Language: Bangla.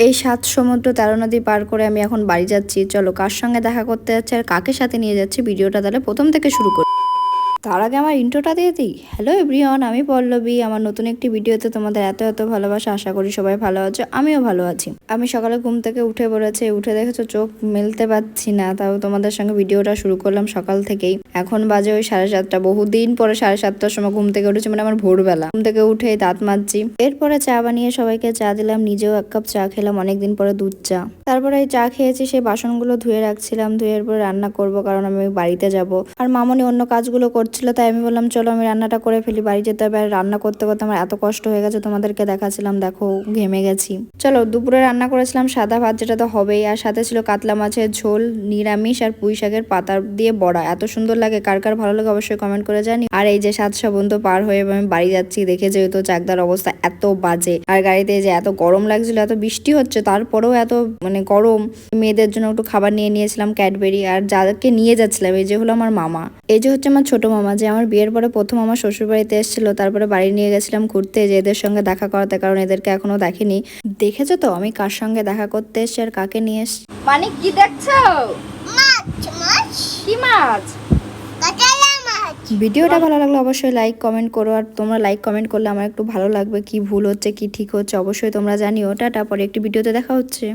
এই ৭ সমুদ্র ১৩ নদী পার করে আমি এখন বাড়ি যাচ্ছি। চলো কার সঙ্গে দেখা করতে যাচ্ছি আর কাকে সাথে নিয়ে যাচ্ছি ভিডিওটা তাহলে প্রথম থেকে শুরু করি। তার আগে আমার ইন্ট্রোটা দিয়ে দিই। হ্যালো এভরিওয়ান, আমি পল্লবী। আমার নতুন একটি ভিডিওতে তোমাদের এত এত ভালোবাসা। আশা করি সবাই ভালো আছো, আমিও ভালো আছি। আমি সকালে ঘুম থেকে উঠে পড়েছি, উঠে দেখেছো চোখ মেলতে পারছি না, তাও তোমাদের সঙ্গে ভিডিওটা শুরু করলাম সকাল থেকেই। এখন বাজে ওই 7:30। বহুদিন পরে 7:30টার সময় ঘুম থেকে উঠেছি, মানে আমার ভোরবেলা। ঘুম থেকে উঠে দাঁত মাজছি, এরপরে চা বানিয়ে সবাইকে চা দিলাম, নিজেও 1 কাপ চা খেলাম, অনেকদিন পরে দুধ চা। তারপরে এই চা খেয়েছি, সেই বাসনগুলো ধুয়ে রাখছিলাম, ধুয়ে পরে রান্না করব, কারণ আমি বাড়িতে যাব। আর মামনি অন্য কাজগুলো করছিল, তাই আমি বললাম চলো আমি রান্নাটা করে ফেলি, বাড়ি যেতে হবে। আর রান্না করতে করতে আমার এত কষ্ট হয়ে গেছে, তোমাদেরকে দেখাচ্ছিলাম, দেখো ঘেমে গেছি। চলো দুপুরে রান্না করেছিলাম সাদা ভাত, যেটা তো হবেই, আর সাথে ছিল কাতলা মাছের ঝোল, নিরামিষ, আর পুঁই শাকের পাতা দিয়ে বড়া। এত সুন্দর লাগে, কার কার ভালো লাগে অবশ্যই কমেন্ট করে জানি। আর এই যে 7 সমুদ্র পার হয়ে আমি বাড়ি যাচ্ছি, দেখে যেহেতু চাকদার অবস্থা এত বাজে, আর গাড়িতে যে এত গরম লাগছিল, এত বৃষ্টি হচ্ছে তারপরেও এত মানে গরম। মেয়েদের জন্য একটু খাবার নিয়ে নিয়েছিলাম ক্যাডবেরি, আর যাদেরকে নিয়ে যাচ্ছিলাম এই যে হলো আমার মামা, এই যে হচ্ছে আমার ছোট মামা, যে আমার বিয়ের পরে প্রথম আমার শ্বশুর বাড়িতে এসেছিল। তারপরে বাড়ি নিয়ে গেছিলাম ঘুরতে, যে এদের সঙ্গে দেখা করাতে, কারণ এদেরকে এখনো দেখিনি। দেখেছো তো আমি কার সঙ্গে দেখা করতে এসছি আর কাকে নিয়ে এসছি। মানে কি দেখছো? মাছ। কি মাছ? ভিডিওটা ভালো লাগলে অবশ্যই লাইক কমেন্ট করো, আর তোমরা লাইক কমেন্ট করলে আমার একটু ভালো লাগবে। কি ভুল হচ্ছে কি ঠিক হচ্ছে অবশ্যই তোমরা জানিও। টাটা, পরে একটি ভিডিওতে দেখা হচ্ছে।